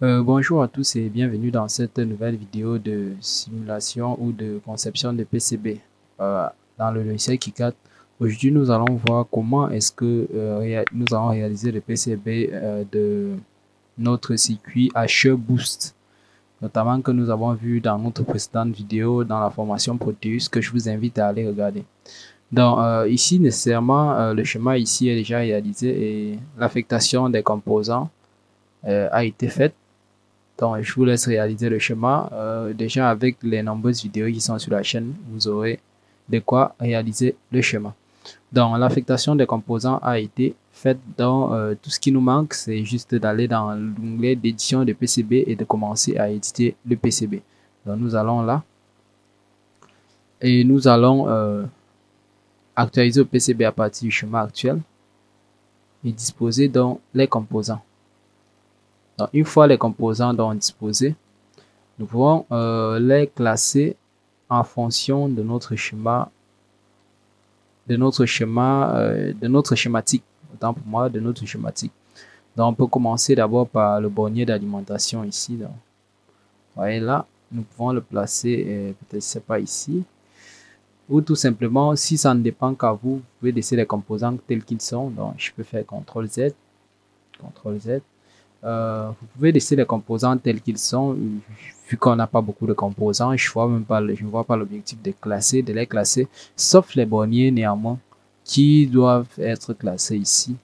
Bonjour à tous et bienvenue dans cette nouvelle vidéo de simulation ou de conception de PCB euh, dans le logiciel KiCad. Aujourd'hui, nous allons voir comment est-ce que nous allons réaliser le PCB de notre circuit HE Boost, notamment que nous avons vu dans notre précédente vidéo dans la formation Proteus que je vous invite à aller regarder. Donc ici, nécessairement, le schéma ici est déjà réalisé et l'affectation des composants a été faite. Donc, je vous laisse réaliser le schéma. Déjà, avec les nombreuses vidéos qui sont sur la chaîne, vous aurez de quoi réaliser le schéma. Donc, l'affectation des composants a été faite. Donc, tout ce qui nous manque, c'est juste d'aller dans l'onglet d'édition de PCB et de commencer à éditer le PCB. Donc, nous allons là et nous allons actualiser le PCB à partir du schéma actuel et disposer donc les composants. Donc, une fois les composants donc disposés, nous pouvons les classer en fonction de notre schéma, de notre schématique. Autant pour moi, de notre schématique. Donc, on peut commencer d'abord par le bornier d'alimentation ici. Donc, vous voyez là, nous pouvons le placer, peut-être c'est pas ici. Ou tout simplement, si ça ne dépend qu'à vous, vous pouvez laisser les composants tels qu'ils sont. Donc, je peux faire CTRL Z, CTRL Z. Vous pouvez laisser les composants tels qu'ils sont, vu qu'on n'a pas beaucoup de composants, je ne vois pas l'objectif de les classer, sauf les borniers néanmoins, qui doivent être classés ici.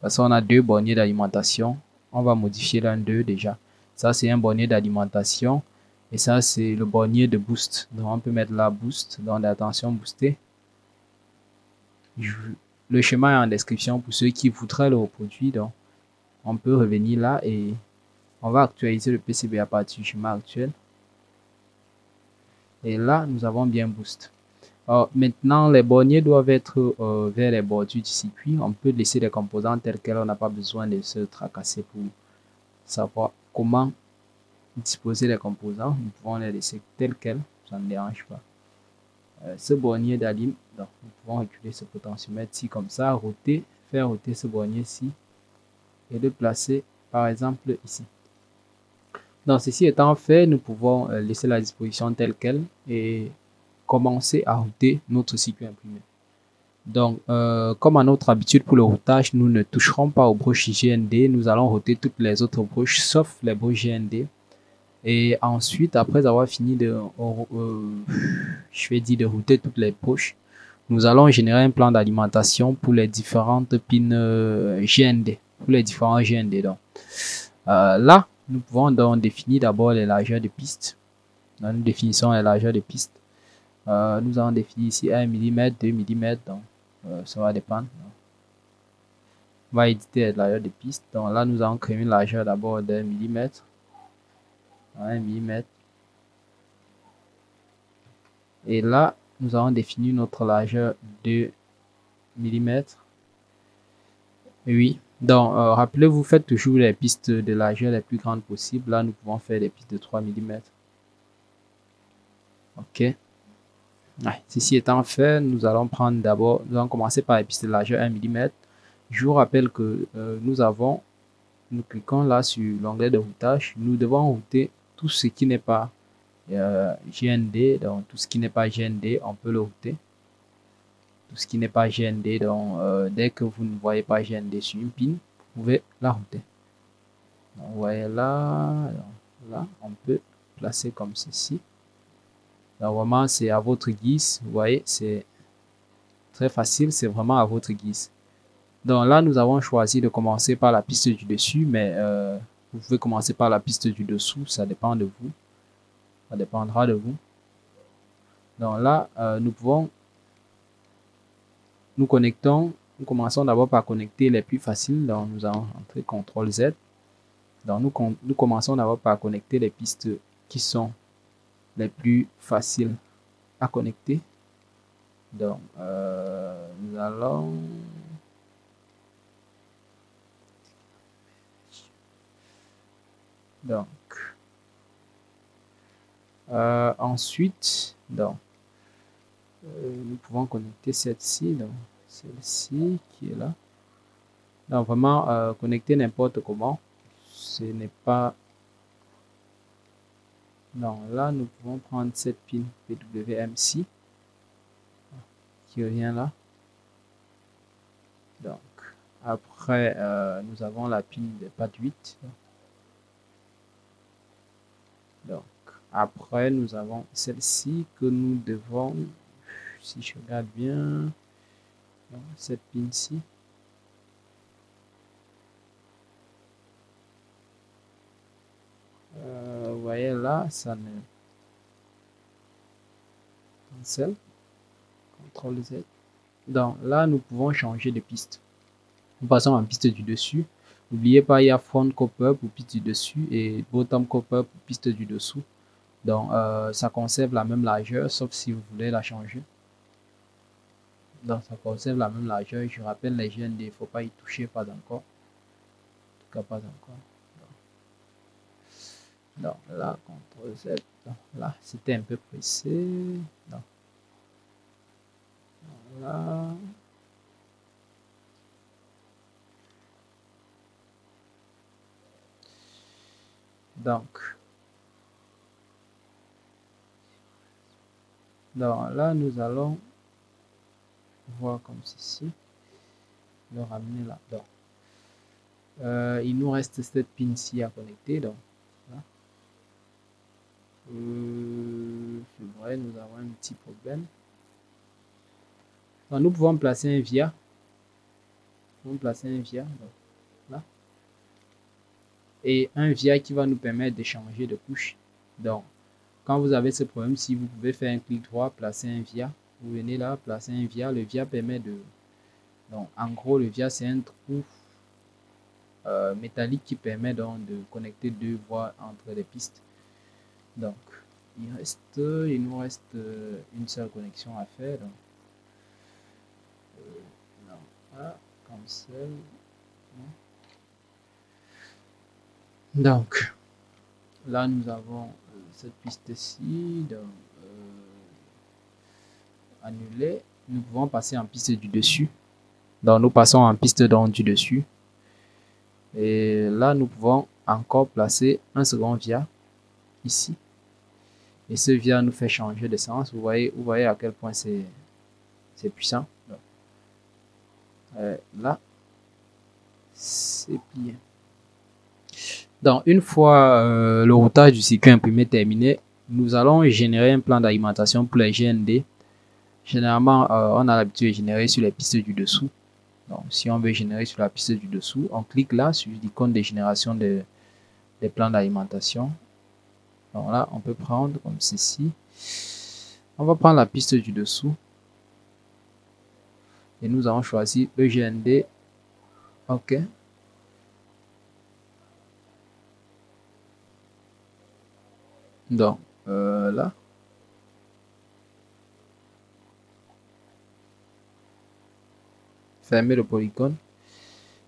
Parce qu'on a deux borniers d'alimentation, on va modifier l'un d'eux déjà. Ça, c'est un bornier d'alimentation, et ça, c'est le bornier de boost. Donc, on peut mettre là boost, donc l'attention boostée. Le schéma est en description pour ceux qui voudraient le reproduire, donc on peut revenir là et on va actualiser le PCB à partir du schéma actuel. Et là, nous avons bien boost. Alors, maintenant, les borniers doivent être vers les bordures du circuit. On peut laisser les composants tels quels. On n'a pas besoin de se tracasser pour savoir comment disposer les composants. Nous pouvons les laisser tels quels. Ça ne dérange pas. Ce bornier d'alim, donc nous pouvons reculer ce potentiomètre-ci comme ça, roter, faire roter ce bornier-ci et le placer par exemple ici. Donc, ceci étant fait, nous pouvons laisser la disposition telle qu'elle et commencer à router notre circuit imprimé. Donc, comme à notre habitude pour le routage, nous ne toucherons pas aux broches GND. Nous allons router toutes les autres broches sauf les broches GND. Et ensuite, après avoir fini de router toutes les broches, nous allons générer un plan d'alimentation pour les différentes pins GND, pour les différents GND. Donc, là, nous pouvons donc définir d'abord les largeurs de piste. Dans nous définissons les largeurs de piste. Nous allons définir ici 1 mm, 2 mm, donc ça va dépendre. On va éditer les largeurs de piste. Donc là, nous allons créer une largeur d'abord d'1 mm. 1 mm. Et là, nous allons définir notre largeur de mm. Oui. Donc, rappelez-vous, faites toujours les pistes de largeur les plus grandes possibles. Là, nous pouvons faire des pistes de 3 mm. OK. Ceci étant fait, nous allons commencer par les pistes de largeur 1 mm. Je vous rappelle que nous cliquons là sur l'onglet de routage. Nous devons router tout ce qui n'est pas GND. Donc, tout ce qui n'est pas GND, on peut le router. Tout ce qui n'est pas GND, donc dès que vous ne voyez pas GND sur une pin, vous pouvez la router. Donc, vous voyez là, là, on peut placer comme ceci. Donc, vraiment, c'est à votre guise. Vous voyez, c'est très facile, c'est vraiment à votre guise. Donc là, nous avons choisi de commencer par la piste du dessus, mais vous pouvez commencer par la piste du dessous, ça dépend de vous. Ça dépendra de vous. Donc là, nous commençons d'abord par connecter les plus faciles. Donc nous allons entrer CTRL Z. Donc nous commençons d'abord par connecter les pistes qui sont les plus faciles à connecter. Donc nous allons... Donc, ensuite, donc, nous pouvons connecter celle-ci, donc celle-ci qui est là. Donc, vraiment, connecter n'importe comment, ce n'est pas Donc là, nous pouvons prendre cette pin PWMC qui revient là. Donc après, nous avons la pin de pad 8. Donc après, nous avons celle-ci que nous devons, si je regarde bien, cette pin-ci. Vous voyez là, ça ne cancel. CTRL Z. Donc là, nous pouvons changer de piste. Nous passons en piste du dessus. N'oubliez pas, il y a front copper pour piste du dessus et bottom copper pour piste du dessous. Donc ça conserve la même largeur, sauf si vous voulez la changer. Donc ça conserve la même largeur. Je rappelle les GND, il ne faut pas y toucher, pas encore. En tout cas, pas encore. Donc là, CTRL Z. Donc, là, c'était un peu pressé. Donc, là. Donc là, nous allons voir comme ceci. Le ramener là. Donc, il nous reste cette pin-ci à connecter. Donc, là. C'est vrai, nous avons un petit problème. Donc, nous pouvons placer un via. Donc, là. Et un via qui va nous permettre de changer de couche. Donc, quand vous avez ce problème, si vous pouvez faire un clic droit, placer un via. Vous venez là, placer un via. Le via permet de... Donc, en gros, le via, c'est un trou métallique qui permet donc de connecter deux voies entre les pistes. Donc, il nous reste une seule connexion à faire. Donc, là, cancel. Donc, là, nous avons cette piste-ci. Donc, annuler. Nous pouvons passer en piste du dessus. Donc, nous passons en piste donc, du dessus. Et là, nous pouvons encore placer un second via ici. Et ce via nous fait changer de sens. Vous voyez à quel point c'est puissant. Donc, là, c'est bien. Donc, une fois le routage du circuit imprimé terminé, nous allons générer un plan d'alimentation pour les GND. Généralement, on a l'habitude de générer sur les pistes du dessous. Donc, si on veut générer sur la piste du dessous, on clique là sur l'icône de génération des plans d'alimentation. Donc là, on peut prendre comme ceci. On va prendre la piste du dessous. Et nous allons choisir EGND. OK. Donc, là. Fermez le polygone.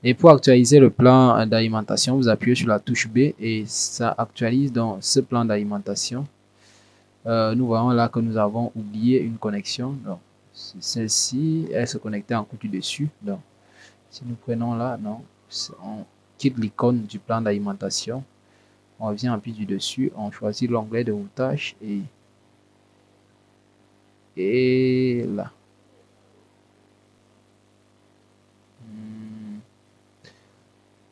Et pour actualiser le plan d'alimentation, vous appuyez sur la touche B et ça actualise donc ce plan d'alimentation. Nous voyons là que nous avons oublié une connexion. Donc, celle-ci, elle se connectait en couple dessus. Donc, si nous prenons là, non, on quitte l'icône du plan d'alimentation. On revient en piste du dessus, on choisit l'onglet de routage et là.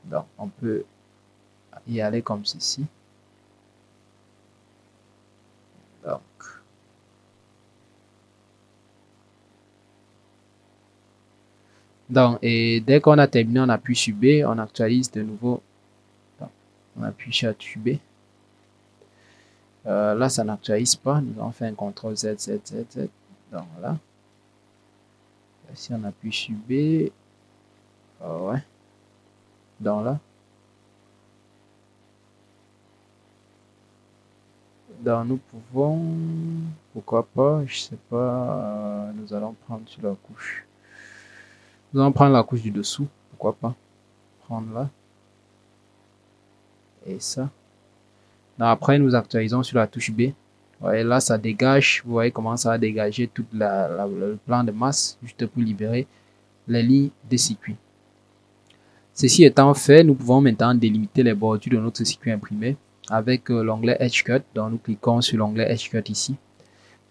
Donc, on peut y aller comme ceci. Donc, et dès qu'on a terminé, on appuie sur B, on actualise de nouveau. Donc, on appuie sur la touche B. Là, ça n'actualise pas. Nous allons faire un CTRL Z, Z, Z, Z. Donc là. Si on appuie sur B. Ouais. Donc là. Donc nous pouvons. Pourquoi pas? Je sais pas. Nous allons prendre sur la couche. Nous allons prendre la couche du dessous. Pourquoi pas? Prendre là. Et ça. Donc après, nous actualisons sur la touche B. Ouais, là, ça dégage. Vous voyez comment ça va dégager tout le plan de masse juste pour libérer les lignes de circuit. Ceci étant fait, nous pouvons maintenant délimiter les bordures de notre circuit imprimé. avec l'onglet Edge Cut. Donc nous cliquons sur l'onglet Edge Cut ici.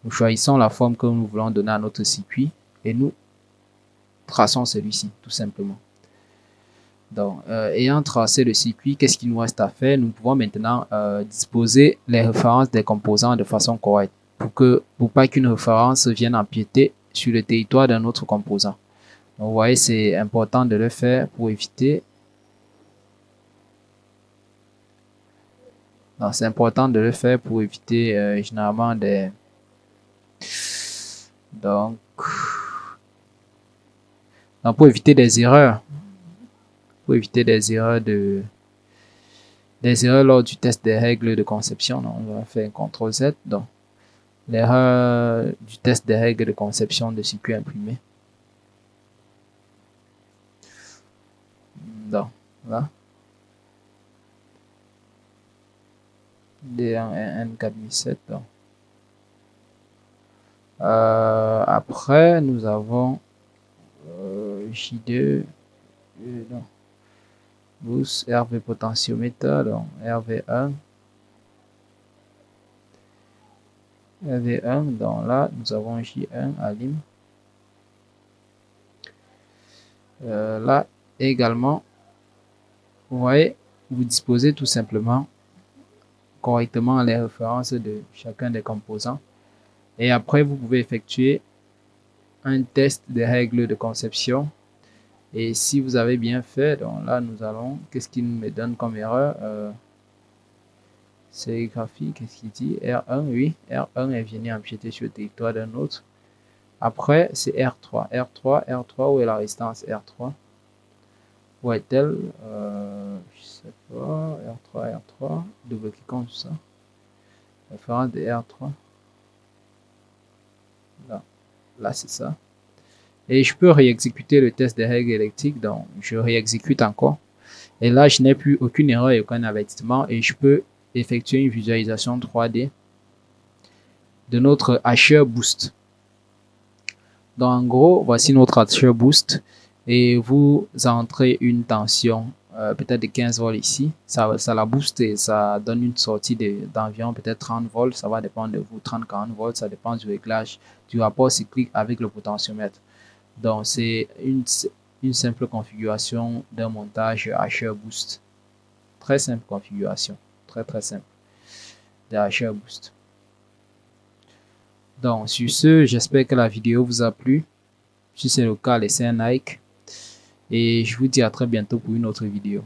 Nous choisissons la forme que nous voulons donner à notre circuit et nous traçons celui-ci tout simplement. Donc, ayant tracé le circuit, qu'est-ce qu'il nous reste à faire? Nous pouvons maintenant disposer les références des composants de façon correcte pour pas qu'une référence vienne empiéter sur le territoire d'un autre composant. Donc, vous voyez, c'est important de le faire pour éviter. C'est important de le faire pour éviter généralement des. Donc, pour éviter des erreurs. Pour éviter des erreurs lors du test des règles de conception. Donc, on va faire un CTRL Z. Donc, l'erreur du test des règles de conception de circuit imprimé. Donc, là. D1N4007. Donc. Après, nous avons J2. Non. Boost RV potentiomètre, donc RV1. RV1, donc là, nous avons J1 à Lim. Là également, vous voyez, vous disposez tout simplement correctement les références de chacun des composants. Et après, vous pouvez effectuer un test des règles de conception. Et si vous avez bien fait, donc là, nous allons, qu'est-ce qu'il me donne comme erreur? Sérigraphie, qu'est-ce qu'il dit? R1, oui, R1 est venu empiéter sur le territoire d'un autre. Après, c'est R3. R3, où est la résistance R3? Où est-elle? Je sais pas. R3. Double-cliquons sur ça. Référence de R3. Là c'est ça. Et je peux réexécuter le test des règles électriques. Donc, je réexécute encore. Et là, je n'ai plus aucune erreur et aucun avertissement. Et je peux effectuer une visualisation 3D de notre Asher Boost. Donc, en gros, voici notre Asher Boost. Et vous entrez une tension peut-être de 15 volts ici. Ça la booste et ça donne une sortie d'environ peut-être 30 volts. Ça va dépendre de vous. 30-40 volts, ça dépend du réglage du rapport cyclique avec le potentiomètre. Donc, c'est une simple configuration d'un montage Asher Boost. Très simple configuration. Très simple de Asher Boost. Donc, sur ce, j'espère que la vidéo vous a plu. Si c'est le cas, laissez un like. Et je vous dis à très bientôt pour une autre vidéo.